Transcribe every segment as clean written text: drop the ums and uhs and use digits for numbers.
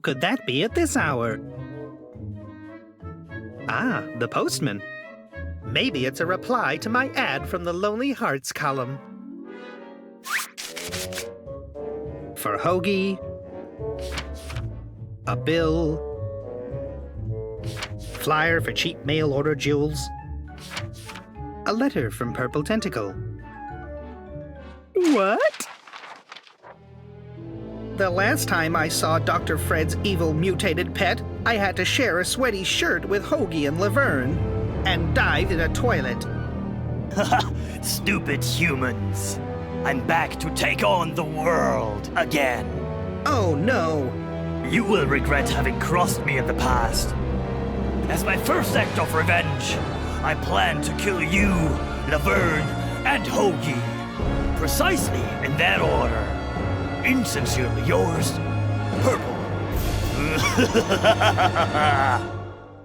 could that be at this hour? Ah, the postman. Maybe it's a reply to my ad from the Lonely Hearts column. For Hoagie, a bill, flyer for cheap mail order jewels, a letter from Purple Tentacle. What? The last time I saw Dr. Fred's evil mutated pet, I had to share a sweaty shirt with Hoagie and Laverne and dived in a toilet. Stupid humans. I'm back to take on the world again. Oh no. You will regret having crossed me in the past. As my first act of revenge, I plan to kill you, Laverne, and Hoagie. Precisely in that order. Insincerely yours, Purple.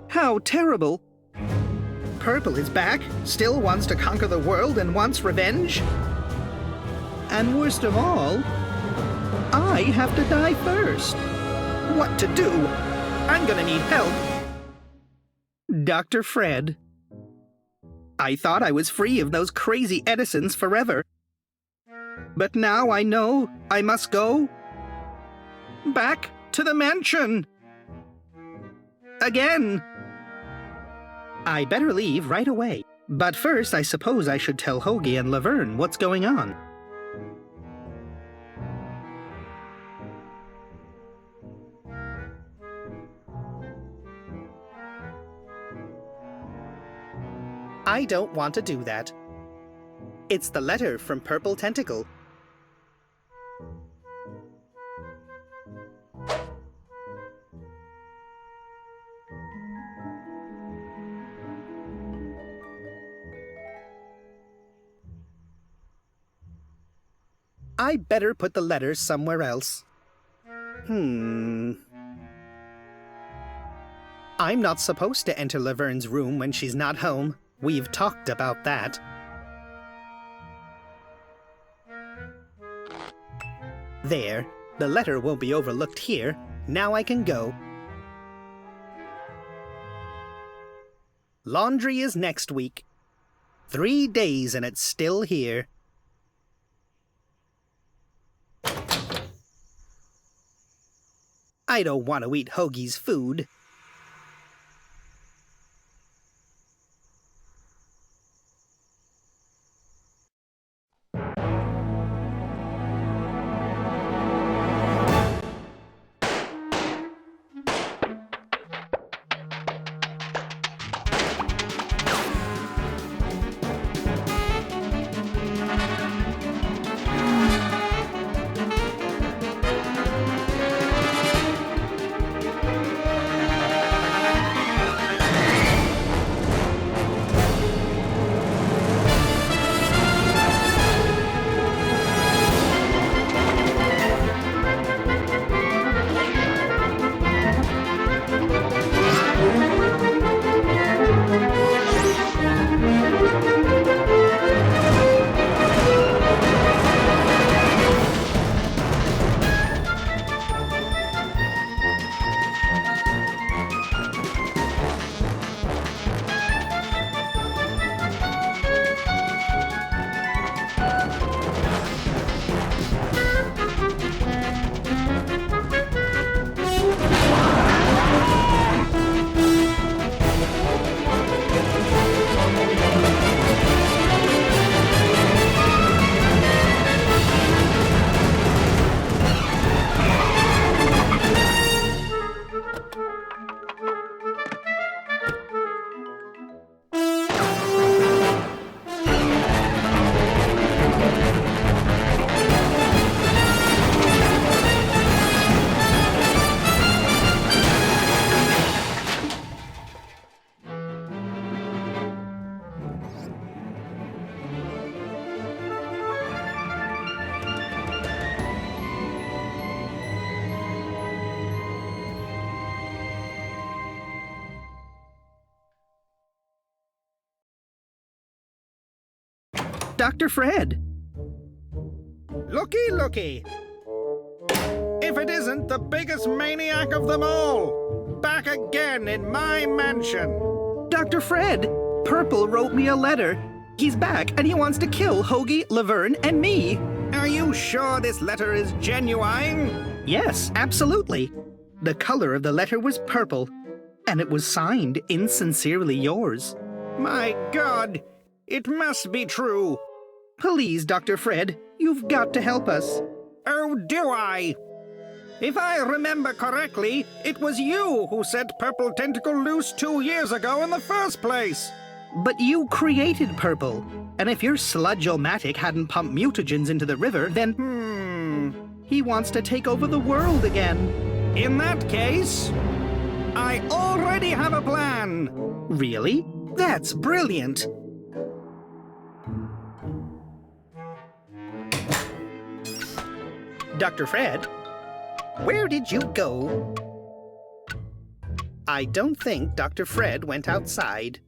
How terrible. Purple is back, still wants to conquer the world and wants revenge. And worst of all, I have to die first. What to do? I'm gonna need help. Dr. Fred. I thought I was free of those crazy Edisons forever. But now I know I must go back to the mansion. Again. I better leave right away. But first, I suppose I should tell Hoagie and Laverne what's going on. I don't want to do that. It's the letter from Purple Tentacle. I better put the letter somewhere else. I'm not supposed to enter Laverne's room when she's not home. We've talked about that. There. The letter won't be overlooked here. Now I can go. Laundry is next week. 3 days and it's still here. I don't want to eat Hoagie's food. Dr. Fred. Looky, looky. if it isn't the biggest maniac of them all? Back again in my mansion. Dr. Fred, Purple wrote me a letter. He's back and he wants to kill Hoagie, Laverne, and me. Are you sure this letter is genuine? Yes, absolutely. The color of the letter was purple, and it was signed Insincerely Yours. My God, it must be true. Please, Dr. Fred, you've got to help us. Oh, do I? If I remember correctly, it was you who set Purple Tentacle loose 2 years ago in the first place. But you created Purple, and if your sludge-o-matic hadn't pumped mutagens into the river, then he wants to take over the world again. In that case, I already have a plan. Really? That's brilliant. Dr. Fred, where did you go? I don't think Dr. Fred went outside.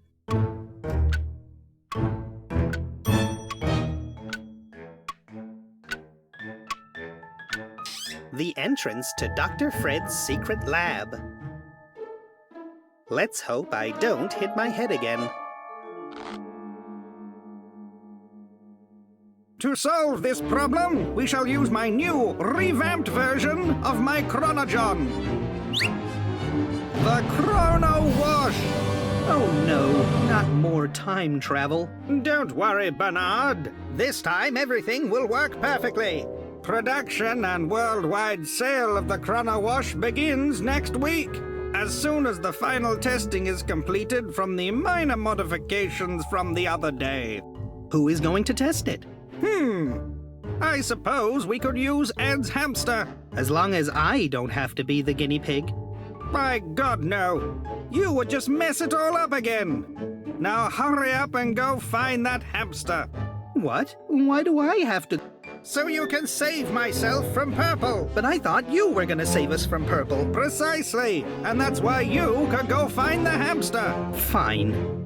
The entrance to Dr. Fred's secret lab. Let's hope I don't hit my head again. To solve this problem, we shall use my new, revamped version of my Chronogon. The Chrono Wash! Oh no, not more time travel. Don't worry, Bernard. This time everything will work perfectly. Production and worldwide sale of the Chrono Wash begins next week, as soon as the final testing is completed from the minor modifications from the other day. Who is going to test it? I suppose we could use Ed's hamster. As long as I don't have to be the guinea pig. By God, no. You would just mess it all up again. Now hurry up and go find that hamster. What? Why do I have to? So you can save myself from Purple. But I thought you were gonna save us from Purple. Precisely. And that's why you could go find the hamster. Fine.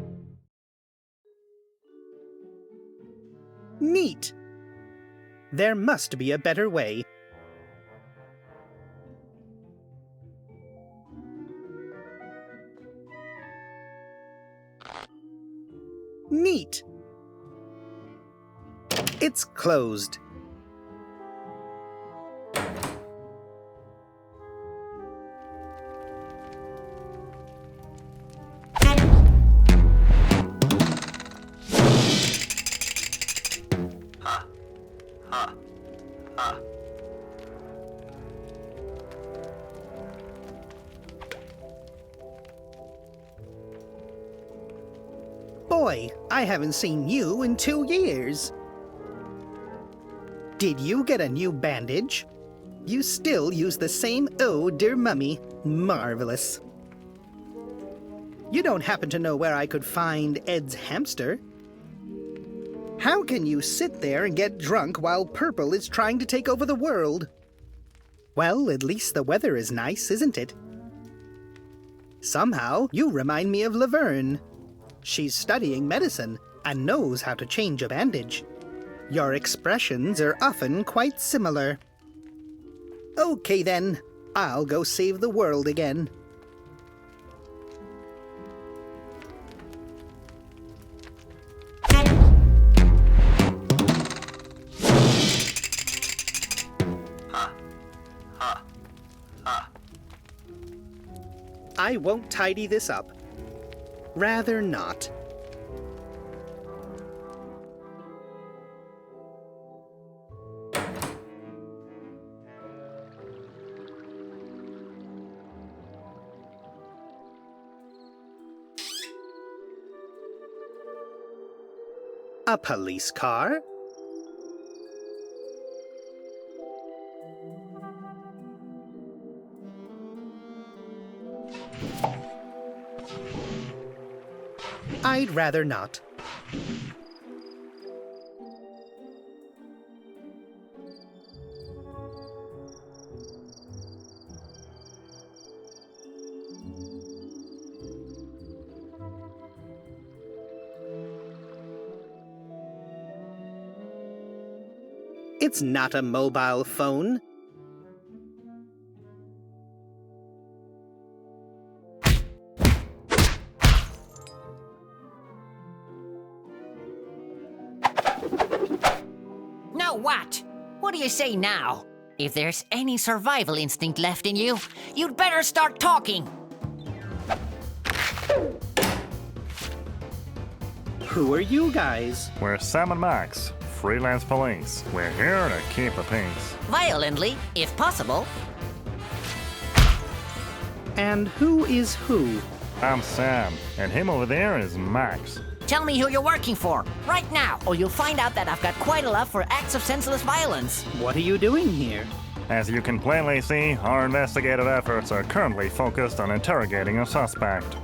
Neat. There must be a better way. Neat. It's closed. Boy, I haven't seen you in 2 years. Did you get a new bandage? You still use the same "Oh, dear mummy." Marvelous. You don't happen to know where I could find Ed's hamster? How can you sit there and get drunk while Purple is trying to take over the world? Well, at least the weather is nice, isn't it? Somehow, you remind me of Laverne. She's studying medicine and knows how to change a bandage. Your expressions are often quite similar. Okay then, I'll go save the world again. I won't tidy this up. Rather not. A police car? I'd rather not. It's not a mobile phone. So what? What do you say now? If there's any survival instinct left in you, you'd better start talking. Who are you guys? We're Sam and Max, freelance police. We're here to keep the peace. Violently, if possible. And who is who? I'm Sam, and him over there is Max. Tell me who you're working for, right now, or you'll find out that I've got quite a love for acts of senseless violence. What are you doing here? As you can plainly see, our investigative efforts are currently focused on interrogating a suspect.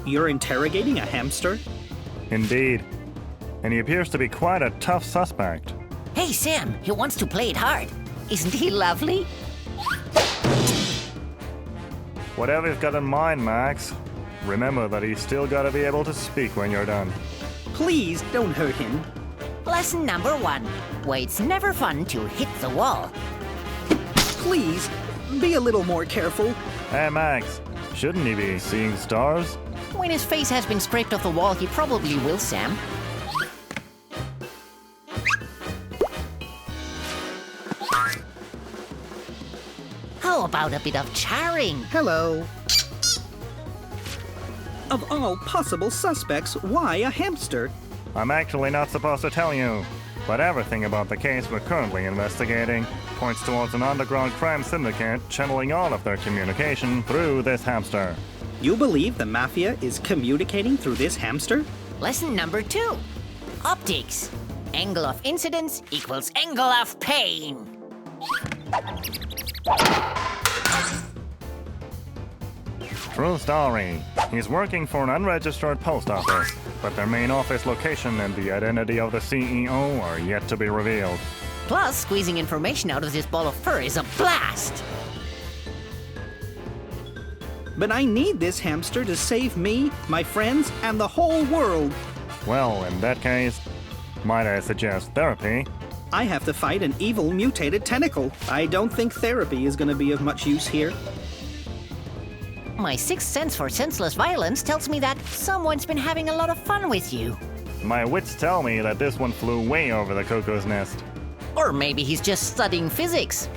You're interrogating a hamster? Indeed. And he appears to be quite a tough suspect. Hey, Sam, he wants to play it hard. Isn't he lovely? Whatever you've got in mind, Max, remember that he's still got to be able to speak when you're done. Please don't hurt him. Lesson number 1. Why it's never fun to hit the wall. Please, be a little more careful. Hey, Max, shouldn't he be seeing stars? When his face has been scraped off the wall, he probably will, Sam. How about a bit of charring? Hello. Of all possible suspects, why a hamster? I'm actually not supposed to tell you, but everything about the case we're currently investigating points towards an underground crime syndicate channeling all of their communication through this hamster. You believe the mafia is communicating through this hamster? Lesson number 2. Optics. Angle of incidence equals angle of pain. True story. He's working for an unregistered post office, but their main office location and the identity of the CEO are yet to be revealed. Plus, squeezing information out of this ball of fur is a blast. But I need this hamster to save me, my friends, and the whole world. Well, in that case, might I suggest therapy? I have to fight an evil mutated tentacle. I don't think therapy is going to be of much use here. My sixth sense for senseless violence tells me that someone's been having a lot of fun with you. My wits tell me that this one flew way over the cuckoo's nest. Or maybe he's just studying physics.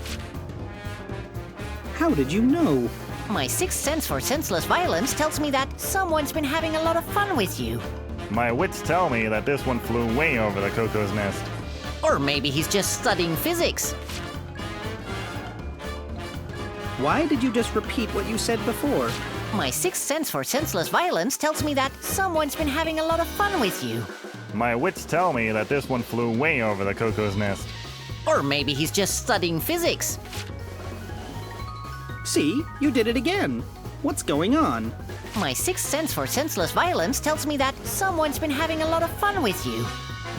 How did you know? My sixth sense for senseless violence tells me that someone's been having a lot of fun with you. My wits tell me that this one flew way over the cuckoo's nest. Or maybe he's just studying physics. Why did you just repeat what you said before? My sixth sense for senseless violence tells me that someone's been having a lot of fun with you. My wits tell me that this one flew way over the cuckoo's nest. Or maybe he's just studying physics. See, you did it again. What's going on? My sixth sense for senseless violence tells me that someone's been having a lot of fun with you.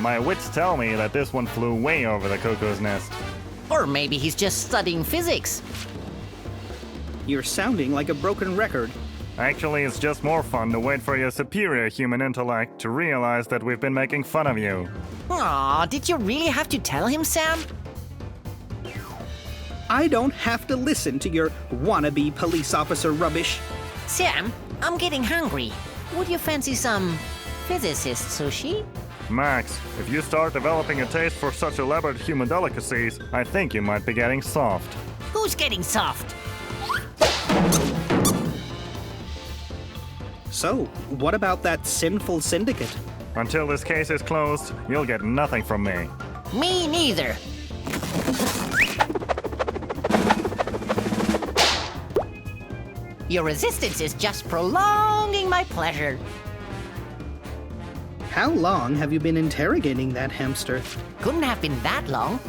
My wits tell me that this one flew way over the cuckoo's nest. Or maybe he's just studying physics. You're sounding like a broken record. Actually, it's just more fun to wait for your superior human intellect to realize that we've been making fun of you. Aw, did you really have to tell him, Sam? I don't have to listen to your wannabe police officer rubbish. Sam, I'm getting hungry. Would you fancy some physicist sushi? Max, if you start developing a taste for such elaborate human delicacies, I think you might be getting soft. Who's getting soft? So, what about that sinful syndicate? Until this case is closed, you'll get nothing from me. Me neither. Your resistance is just prolonging my pleasure. How long have you been interrogating that hamster? Couldn't have been that long.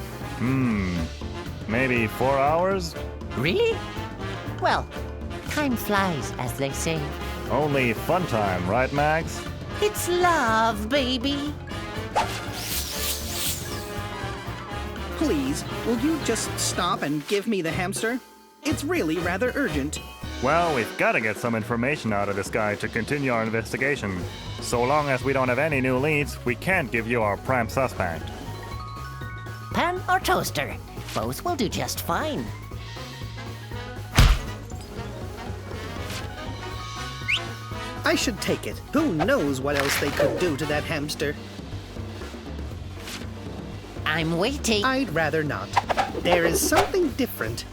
Maybe 4 hours? Really? Well, time flies, as they say. Only fun time, right, Max? It's love, baby. Please, will you just stop and give me the hamster? It's really rather urgent. Well, we've got to get some information out of this guy to continue our investigation. So long as we don't have any new leads, we can't give you our prime suspect. Pan or toaster? Both will do just fine. I should take it. Who knows what else they could do to that hamster? I'm waiting. I'd rather not. There is something different.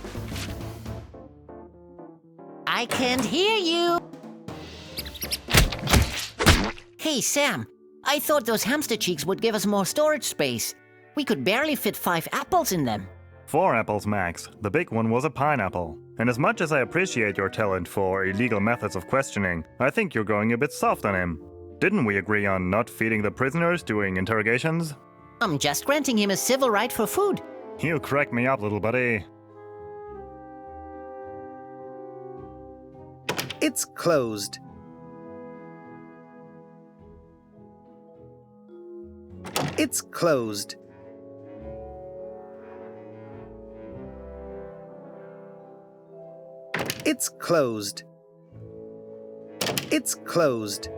I can't hear you. Hey, Sam. I thought those hamster cheeks would give us more storage space. We could barely fit 5 apples in them. 4 apples max. The big one was a pineapple. And as much as I appreciate your talent for illegal methods of questioning, I think you're going a bit soft on him. Didn't we agree on not feeding the prisoners during interrogations? I'm just granting him a civil right for food. You crack me up, little buddy. It's closed. It's closed. It's closed. It's closed.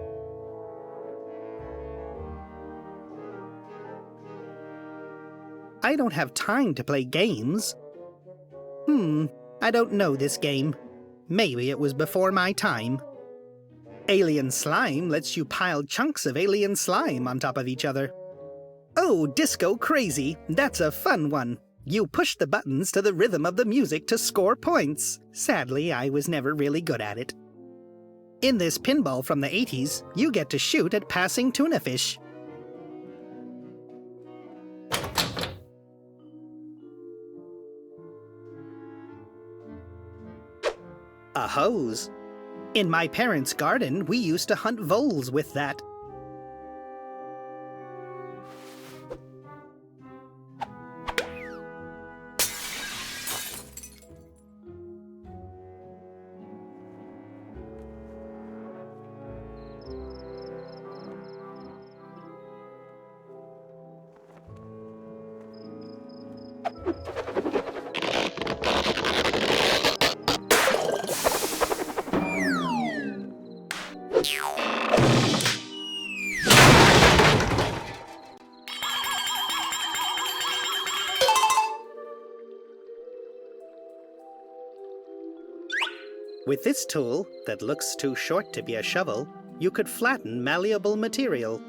I don't have time to play games. I don't know this game. Maybe it was before my time. Alien slime lets you pile chunks of alien slime on top of each other. Oh, Disco Crazy, that's a fun one. You push the buttons to the rhythm of the music to score points. Sadly, I was never really good at it. In this pinball from the 80s, you get to shoot at passing tuna fish. A hose. In my parents' garden, we used to hunt voles with that. With this tool, that looks too short to be a shovel, you could flatten malleable material.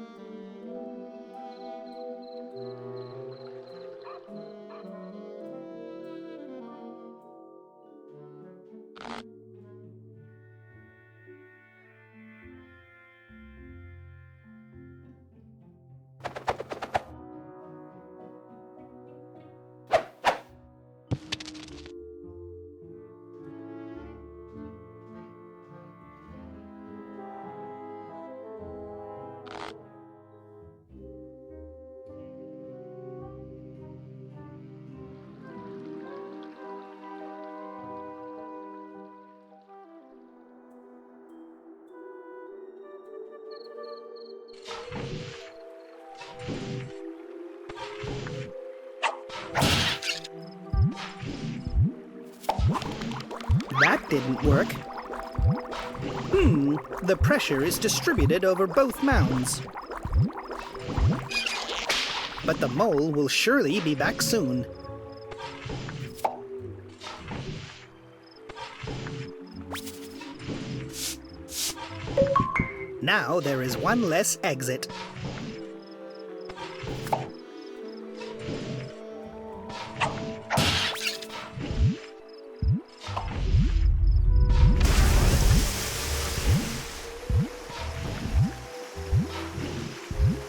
That didn't work. The pressure is distributed over both mounds. But the mole will surely be back soon. Now there is one less exit.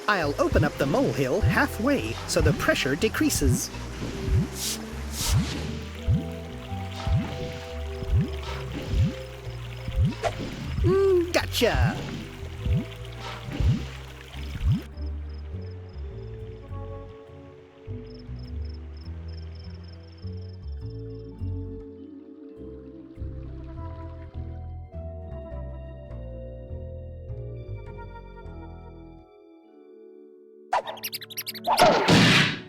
I'll open up the molehill halfway so the pressure decreases. Gotcha!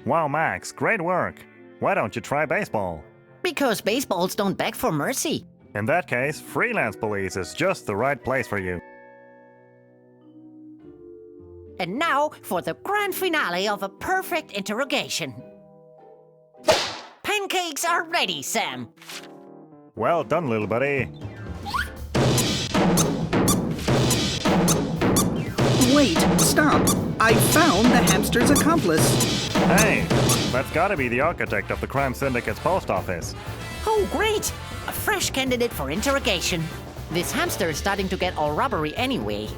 Wow, Max, great work. Why don't you try baseball? Because baseballs don't beg for mercy. In that case, freelance police is just the right place for you. And now for the grand finale of a perfect interrogation. Pancakes are ready, Sam. Well done, little buddy. Wait, stop! I found the hamster's accomplice. Hey, that's gotta be the architect of the crime syndicate's post office. Oh, great! A fresh candidate for interrogation. This hamster is starting to get all rubbery anyway.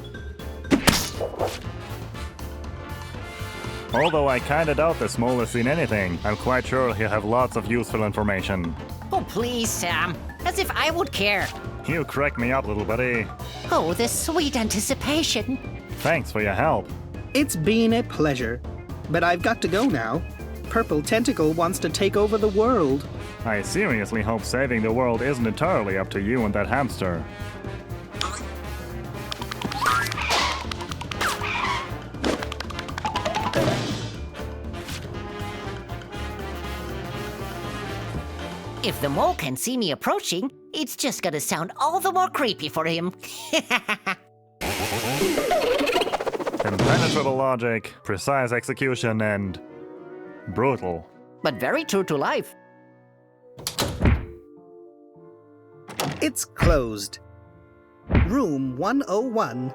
Although I kinda doubt this mole has seen anything, I'm quite sure he'll have lots of useful information. Oh, please, Sam. As if I would care. You crack me up, little buddy. Oh, the sweet anticipation. Thanks for your help. It's been a pleasure. But I've got to go now. Purple Tentacle wants to take over the world. I seriously hope saving the world isn't entirely up to you and that hamster. If the mole can see me approaching, it's just gonna sound all the more creepy for him. Impenetrable logic, precise execution, and brutal. But very true to life. It's closed. Room 101.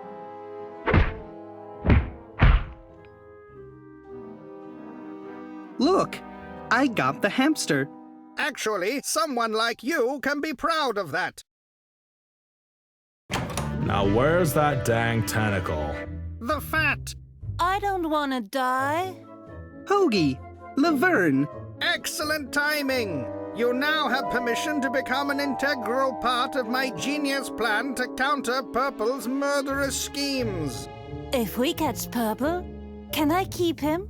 Look, I got the hamster. Actually, someone like you can be proud of that. Now where's that dang tentacle? The fat. I don't want to die. Hoagie, Laverne. Excellent timing. You now have permission to become an integral part of my genius plan to counter Purple's murderous schemes. If we catch Purple, can I keep him?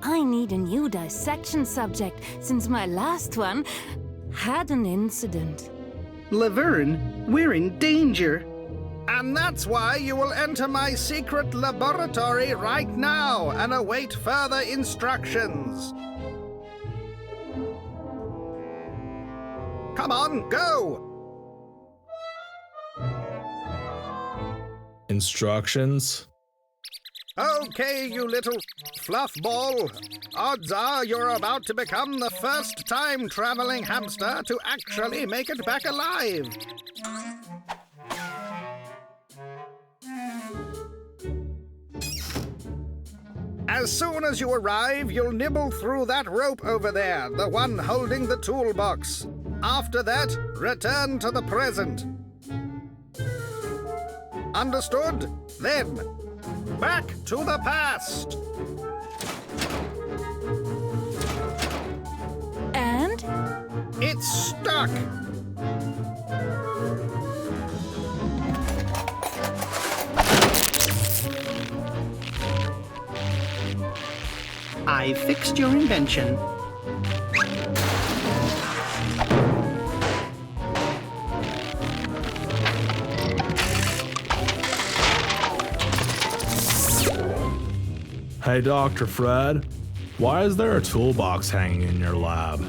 I need a new dissection subject since my last one had an incident. Laverne, we're in danger. And that's why you will enter my secret laboratory right now and await further instructions. Come on, go! Instructions? Okay, you little fluff ball. Odds are you're about to become the first time-traveling hamster to actually make it back alive. As soon as you arrive, you'll nibble through that rope over there, the one holding the toolbox. After that, return to the present. Understood? Then, back to the past. And? It's stuck. I fixed your invention. Hey, Dr. Fred, why is there a toolbox hanging in your lab?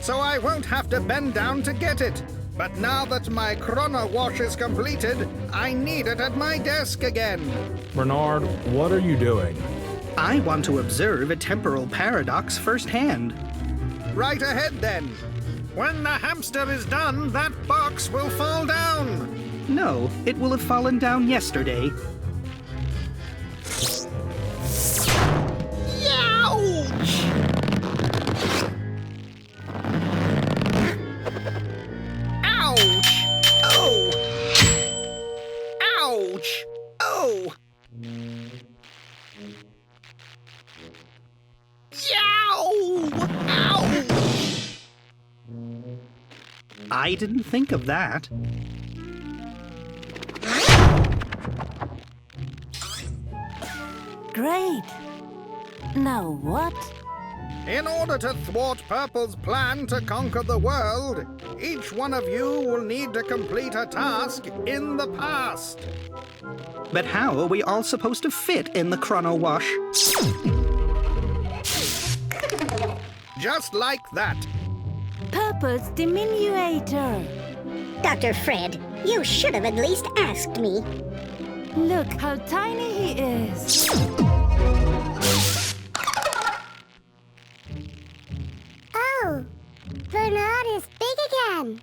So I won't have to bend down to get it. But now that my chrono wash is completed, I need it at my desk again. Bernard, what are you doing? I want to observe a temporal paradox firsthand. Right ahead, then. When the hamster is done, that box will fall down. No, it will have fallen down yesterday. Ouch! Ouch! Oh! Ouch! Oh! Yow! Ow! I didn't think of that. Great. Now what? In order to thwart Purple's plan to conquer the world, each one of you will need to complete a task in the past. But how are we all supposed to fit in the chrono wash? Just like that. Purple's diminuator. Dr. Fred, you should have at least asked me. Look how tiny he is. Oh, Bernard is big again.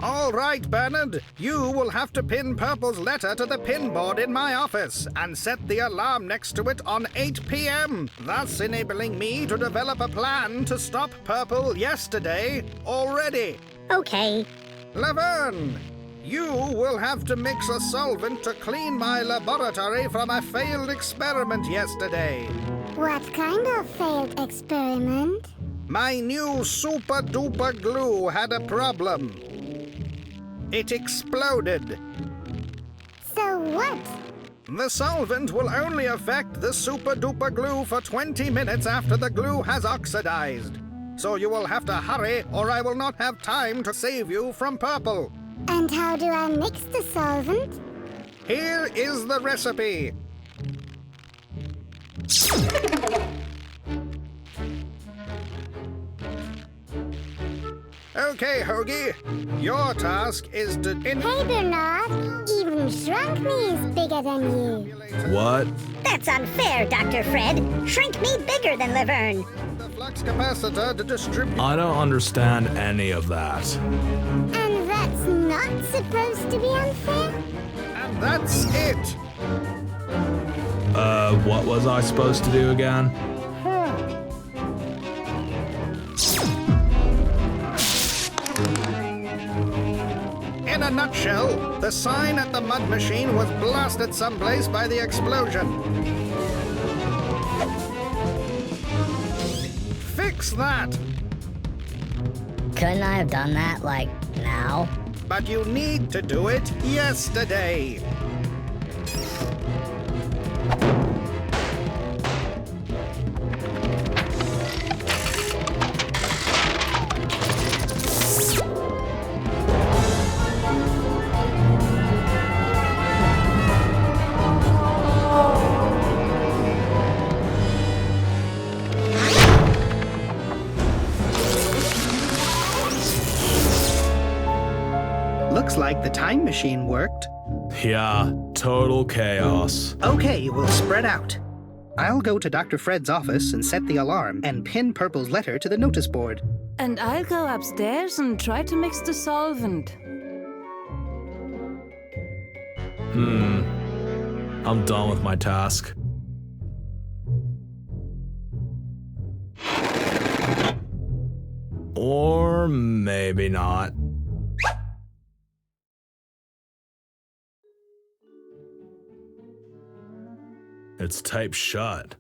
All right, Bernard. You will have to pin Purple's letter to the pin board in my office and set the alarm next to it on 8 p.m., thus enabling me to develop a plan to stop Purple yesterday already. Okay. Laverne, you will have to mix a solvent to clean my laboratory from a failed experiment yesterday. What kind of failed experiment? My new super-duper glue had a problem. It exploded. So what? The solvent will only affect the super-duper glue for 20 minutes after the glue has oxidized. So you will have to hurry, or I will not have time to save you from Purple. And how do I mix the solvent? Here is the recipe. Okay, Hoagie. Your task is to... Hey, Bernard. Even shrunk me is bigger than you. What? That's unfair, Dr. Fred. Shrink me bigger than Laverne. The flux capacitor to distribute... I don't understand any of that. And that's not supposed to be unfair? And that's it. What was I supposed to do again? In a nutshell, the sign at the mud machine was blasted someplace by the explosion. Fix that! Couldn't I have done that, like, now? But you need to do it yesterday. Looks like the time machine worked. Yeah, total chaos. Okay, we'll spread out. I'll go to Dr. Fred's office and set the alarm and pin Purple's letter to the notice board. And I'll go upstairs and try to mix the solvent. I'm done with my task. Or maybe not. It's taped shut.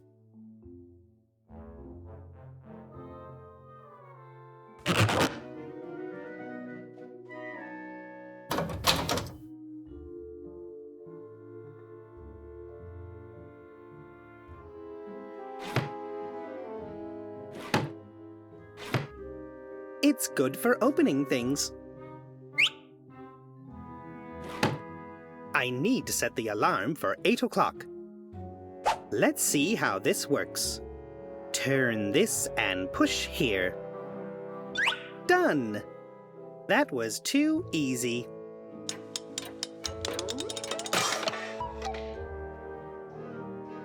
It's good for opening things. I need to set the alarm for 8 o'clock. Let's see how this works. Turn this and push here. Done! That was too easy.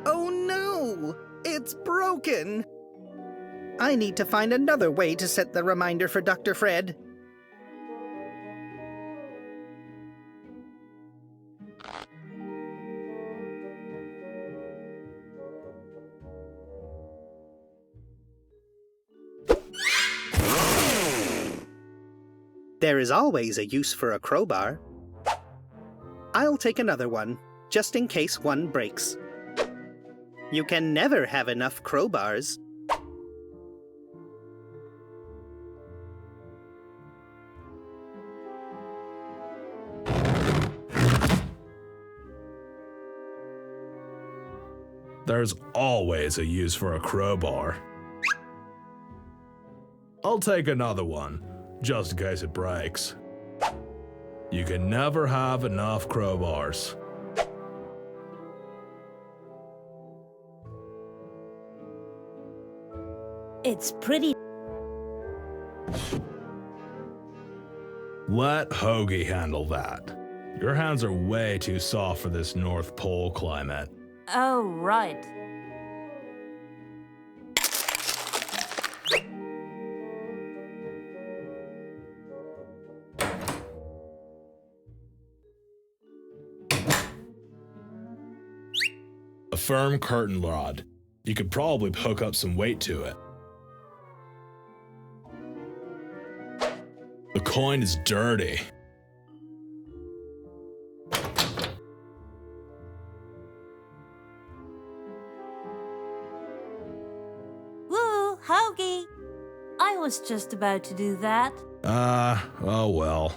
Oh no! It's broken! I need to find another way to set the reminder for Dr. Fred. There is always a use for a crowbar. I'll take another one, just in case one breaks. You can never have enough crowbars. There's always a use for a crowbar. I'll take another one, just in case it breaks. You can never have enough crowbars. It's pretty... Let Hoagie handle that. Your hands are way too soft for this North Pole climate. Oh, right. firm curtain rod. You could probably hook up some weight to it. The coin is dirty. Woo, Hoagie! I was just about to do that. Oh well.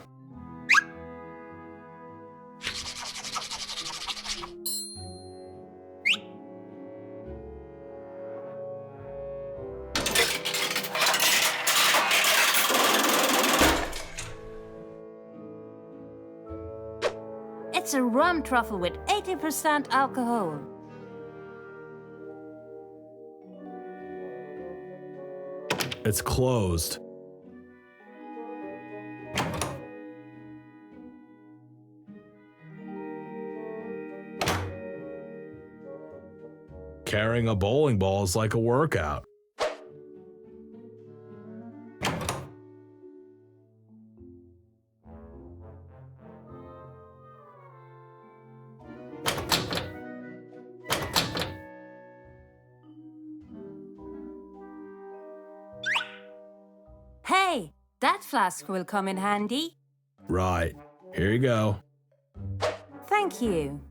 It's a rum truffle with 80% alcohol. It's closed. Carrying a bowling ball is like a workout. Hey, that flask will come in handy. Right. Here you go. Thank you.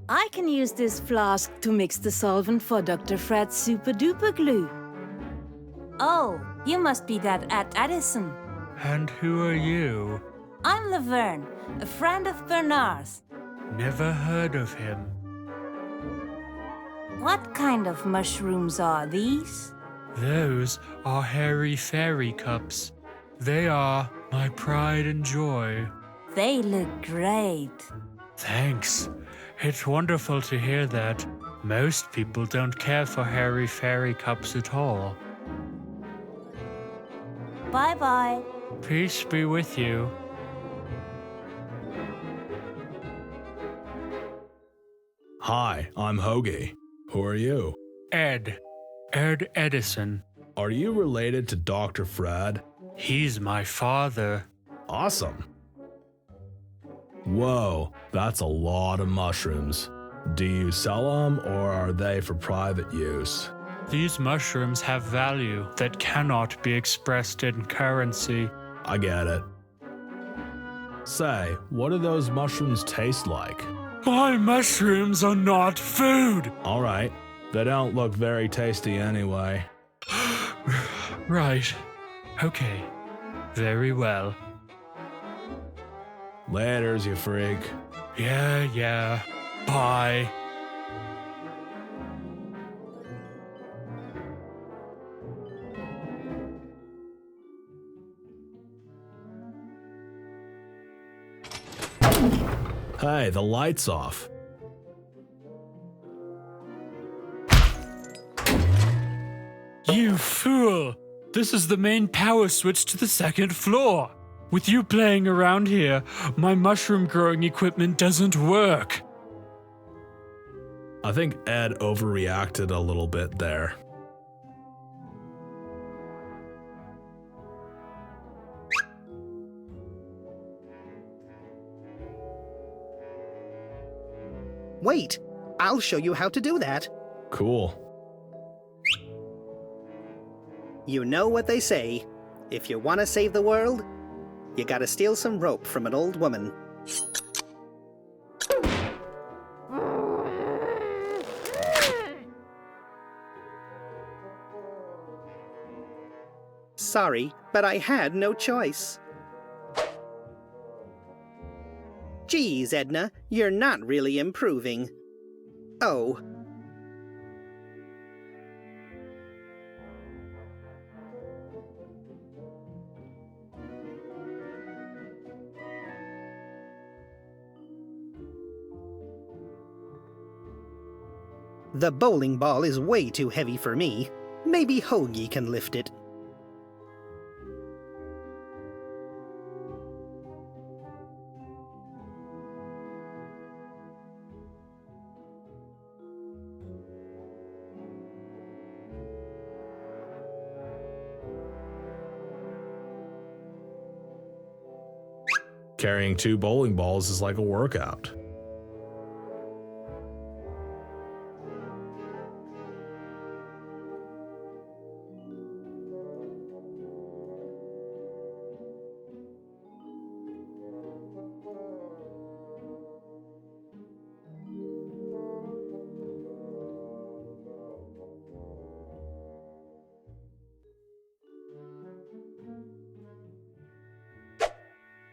I can use this flask to mix the solvent for Dr. Fred's super duper glue. Oh, you must be that at Edison. And who are you? I'm Laverne, a friend of Bernard's. Never heard of him. What kind of mushrooms are these? Those are hairy fairy cups. They are my pride and joy. They look great. Thanks. It's wonderful to hear that. Most people don't care for hairy fairy cups at all. Bye-bye. Peace be with you. Hi, I'm Hoagie. Who are you? Ed Edison. Are you related to Dr. Fred? He's my father. Awesome. Whoa, that's a lot of mushrooms. Do you sell them or are they for private use? These mushrooms have value that cannot be expressed in currency. I get it. Say, what do those mushrooms taste like? My mushrooms are not food! All right, they don't look very tasty anyway. Right. Okay. Very well. Laters, you freak. Yeah. Bye. Hey, the light's off. You fool! This is the main power switch to the second floor. With you playing around here, my mushroom growing equipment doesn't work. I think Ed overreacted a little bit there. Wait, I'll show you how to do that. Cool. You know what they say. If you want to save the world, you gotta steal some rope from an old woman. Sorry, but I had no choice. Geez, Edna, you're not really improving. Oh. The bowling ball is way too heavy for me. Maybe Hoagie can lift it. Carrying 2 bowling balls is like a workout.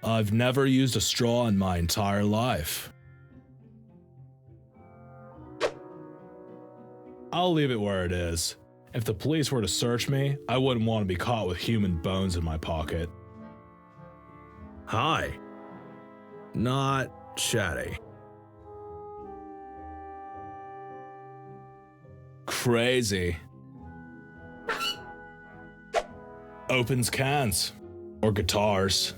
I've never used a straw in my entire life. I'll leave it where it is. If the police were to search me, I wouldn't want to be caught with human bones in my pocket. Hi. Not chatty. Crazy. Opens cans. Or guitars.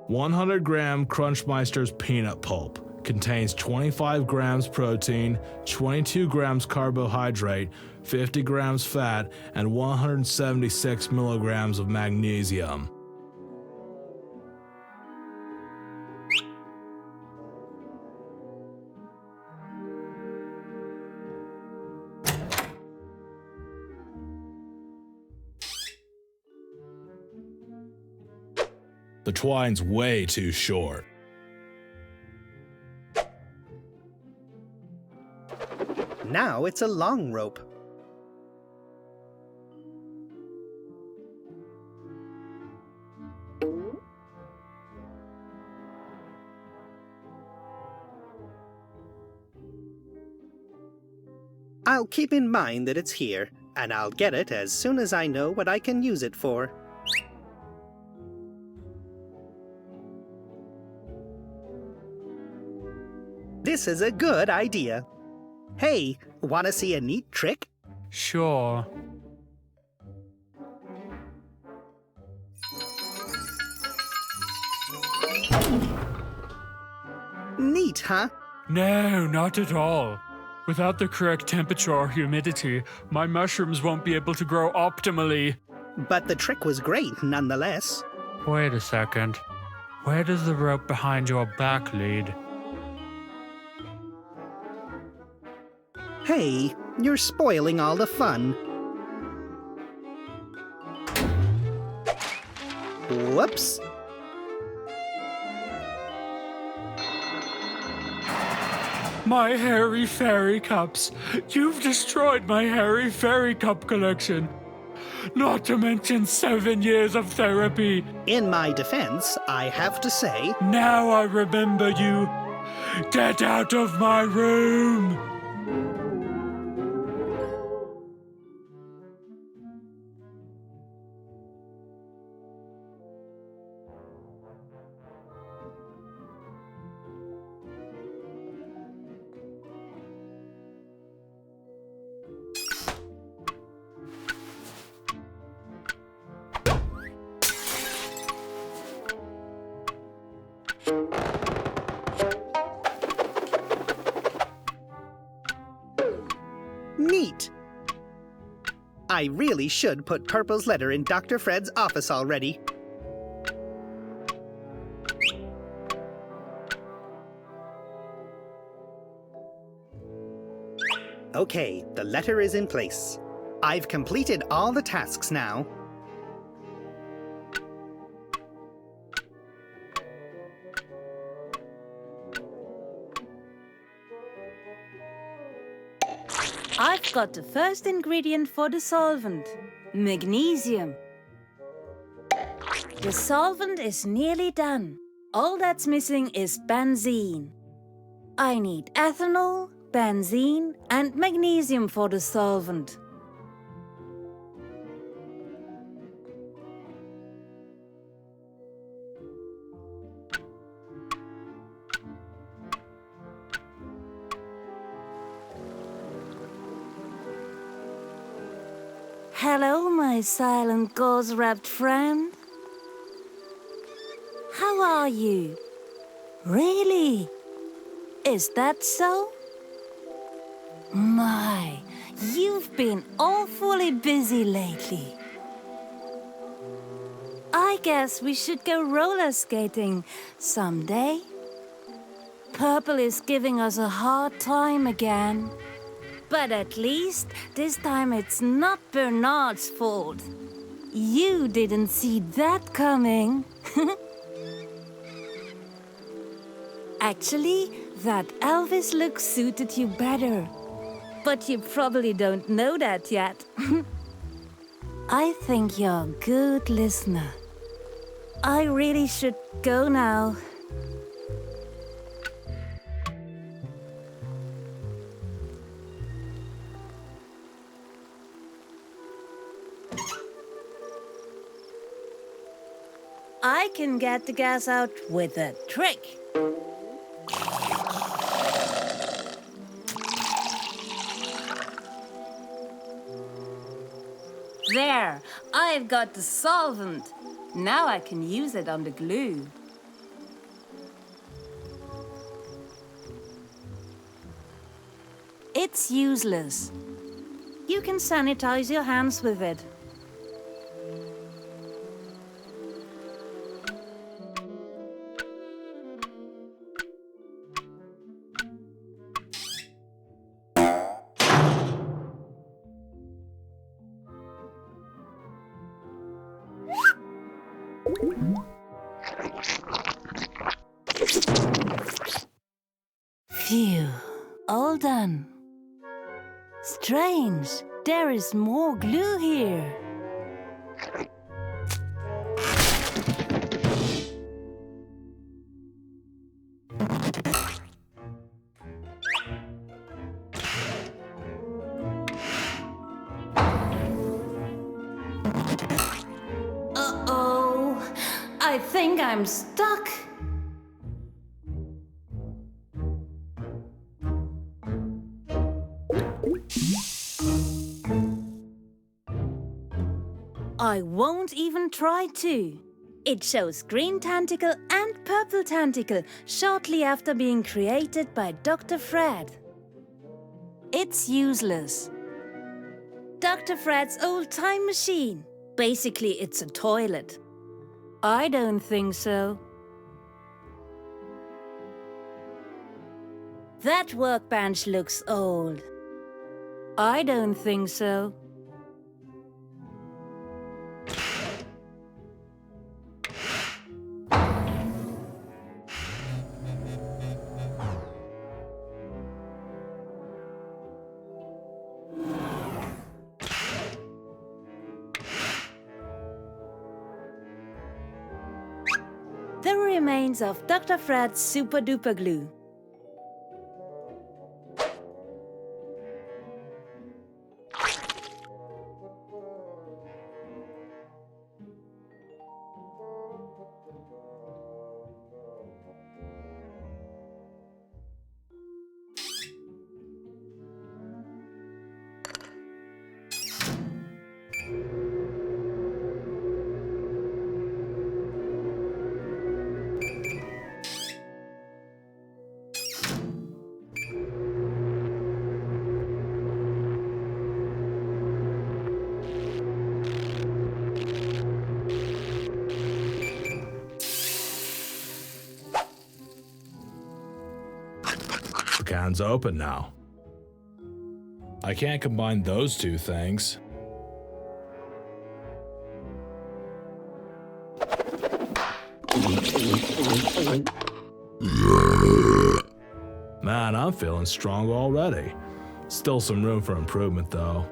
"100-gram Crunchmeister's peanut pulp contains 25 grams protein, 22 grams carbohydrate, 50 grams fat, and 176 milligrams of magnesium." The twine's way too short. Now it's a long rope. I'll keep in mind that it's here, and I'll get it as soon as I know what I can use it for. This is a good idea. Hey, wanna see a neat trick? Sure. Neat, huh? No, not at all. Without the correct temperature or humidity, my mushrooms won't be able to grow optimally. But the trick was great, nonetheless. Wait a second. Where does the rope behind your back lead? Hey, you're spoiling all the fun. Whoops. My hairy fairy cups! You've destroyed my hairy fairy cup collection! Not to mention 7 years of therapy! In my defense, I have to say... Now I remember you! Get out of my room! Neat! I really should put Purple's letter in Dr. Fred's office already. Okay, the letter is in place. I've completed all the tasks now. I've got the first ingredient for the solvent, magnesium. The solvent is nearly done. All that's missing is benzene. I need ethanol, benzene, and magnesium for the solvent. Hello, my silent gauze-wrapped friend. How are you? Really? Is that so? My, you've been awfully busy lately. I guess we should go roller skating someday. Purple is giving us a hard time again. But at least this time it's not Bernard's fault. You didn't see that coming. Actually, that Elvis look suited you better. but you probably don't know that yet. I think you're a good listener. I really should go now. I can get the gas out with a trick. There, I've got the solvent. Now I can use it on the glue. It's useless. You can sanitize your hands with it. Phew, all done. Strange, there is more glue here. Uh-oh, I think I'm stuck. I won't even try to. It shows green tentacle and purple tentacle shortly after being created by Dr. Fred. It's useless. Dr. Fred's old time machine. Basically, it's a toilet. I don't think so. That workbench looks old. I don't think so. The remains of Dr. Fred's super duper glue. The can's open now. I can't combine those two things. Man, I'm feeling strong already. Still some room for improvement, though.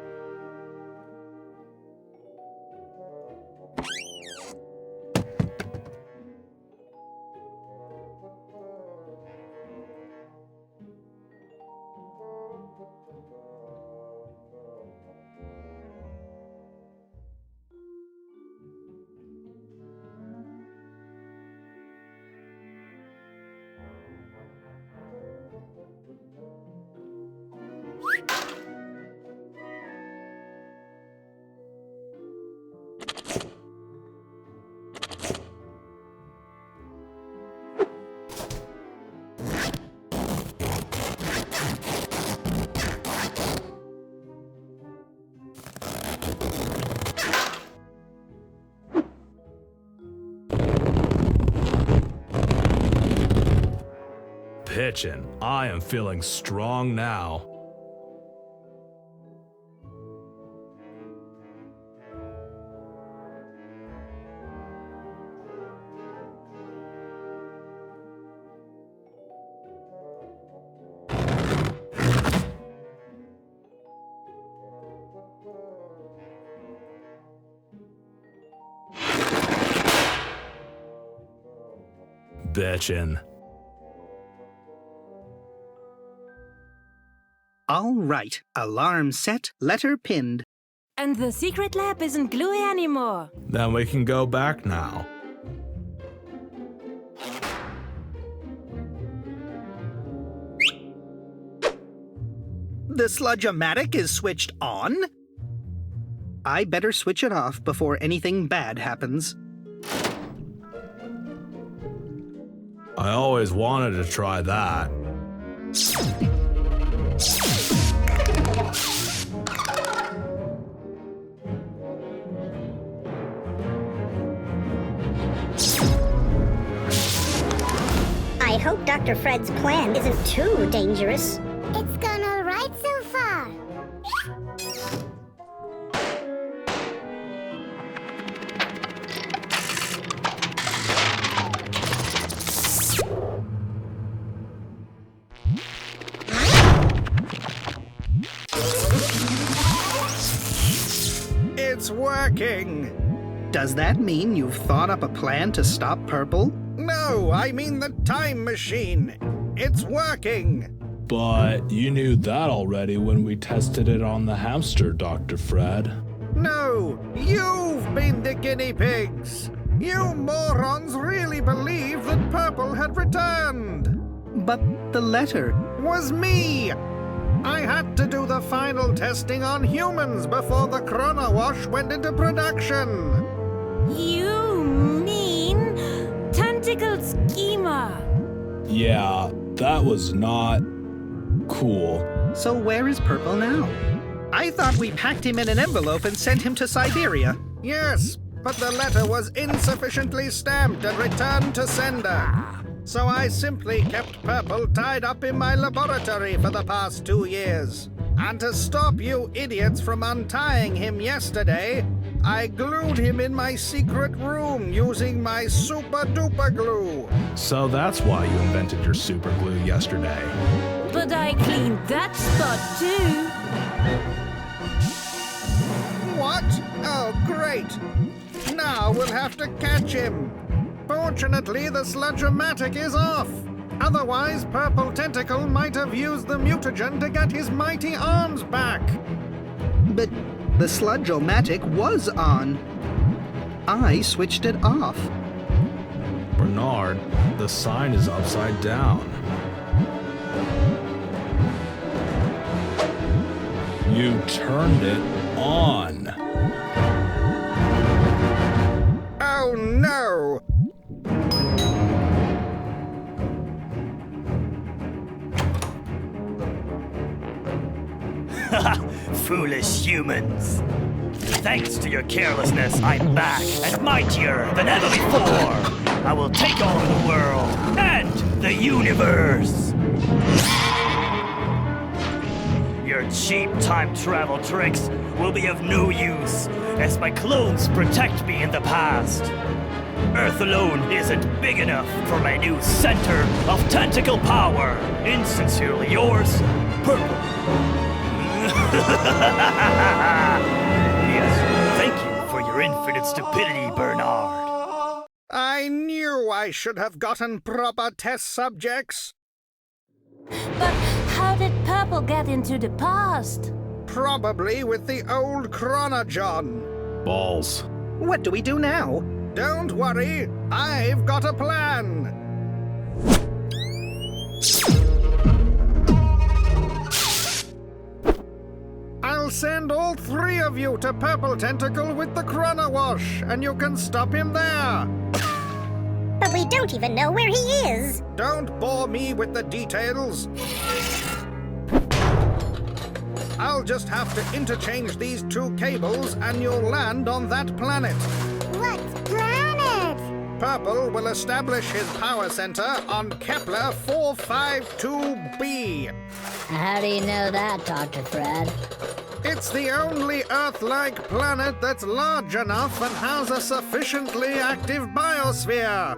Pitchin'. I am feeling strong now. bitchin'. All right. Alarm set, letter pinned. And the secret lab isn't gluey anymore. Then we can go back now. The sludge-o-matic is switched on? I better switch it off before anything bad happens. I always wanted to try that. I hope Dr. Fred's plan isn't too dangerous. It's gone all right so far. It's working! Does that mean you've thought up a plan to stop Purple? No, I mean the time machine. It's working! But you knew that already when we tested it on the hamster, Dr. Fred. No, you've been the guinea pigs! You morons really believe that Purple had returned! But the letter was me! I had to do the final testing on humans before the Chrono Wash went into production! You mean Tentacle Schema? Yeah, that was not cool. So where is Purple now? I thought we packed him in an envelope and sent him to Siberia. Yes, but the letter was insufficiently stamped and returned to sender. So I simply kept Purple tied up in my laboratory for the past 2 years. And to stop you idiots from untying him yesterday, I glued him in my secret room using my super-duper glue. So that's why you invented your super glue yesterday. But I cleaned that spot too. What? Oh, great. Now we'll have to catch him. Fortunately, the sludge-o-matic is off. Otherwise, Purple Tentacle might have used the mutagen to get his mighty arms back. But the sludge-o-matic was on. I switched it off. Bernard, the sign is upside down. You turned it on. Oh, no! Foolish humans. Thanks to your carelessness, I'm back and mightier than ever before. I will take on the world and the universe. Your cheap time travel tricks will be of no use, as my clones protect me in the past. Earth alone isn't big enough for my new center of tentacle power. Insincerely yours, Purple. Yes, thank you for your infinite stupidity, Bernard. I knew I should have gotten proper test subjects. But how did Purple get into the past? Probably with the old Chronojon. Balls. What do we do now? Don't worry, I've got a plan. I'll send all 3 of you to Purple Tentacle with the Chrono Wash, and you can stop him there. But we don't even know where he is. Don't bore me with the details. I'll just have to interchange these 2 cables and you'll land on that planet. What planet? Purple will establish his power center on Kepler 452b. How do you know that, Dr. Fred? It's the only Earth-like planet that's large enough and has a sufficiently active biosphere.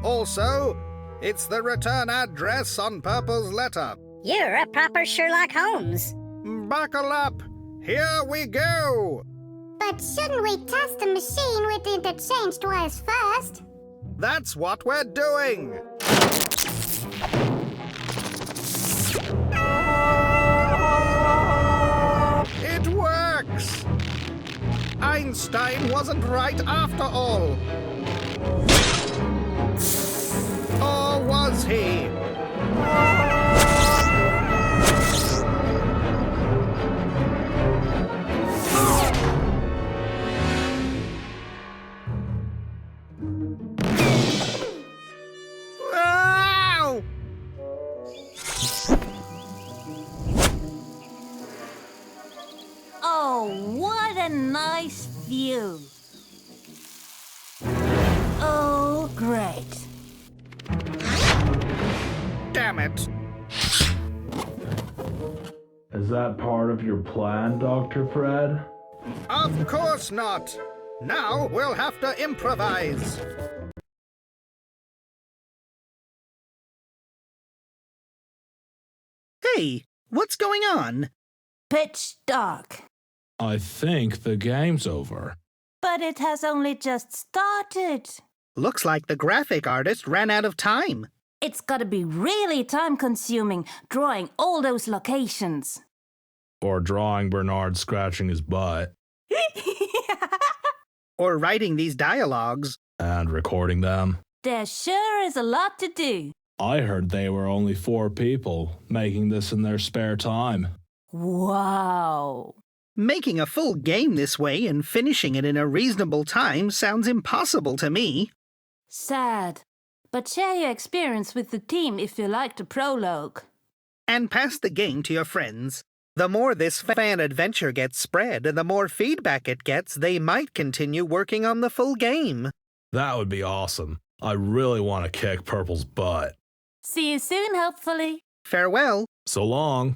Also, it's the return address on Purple's letter. You're a proper Sherlock Holmes. Buckle up. Here we go. But shouldn't we test the machine with the interchange twice first? That's what we're doing! It works! Einstein wasn't right after all. Or was he? Ow! Oh, what a nice view. Oh, great. Damn it. Is that part of your plan, Dr. Fred? Of course not. Now we'll have to improvise. Hey, what's going on? Pitch dark. I think the game's over. But it has only just started. Looks like the graphic artist ran out of time. It's gotta be really time-consuming drawing all those locations. Or drawing Bernard scratching his butt. Or writing these dialogues. And recording them. There sure is a lot to do. I heard they were only 4 people making this in their spare time. Wow. Making a full game this way and finishing it in a reasonable time sounds impossible to me. Sad. But share your experience with the team if you like the prologue. And pass the game to your friends. The more this fan adventure gets spread and the more feedback it gets, they might continue working on the full game. That would be awesome. I really want to kick Purple's butt. See you soon, hopefully. Farewell. So long.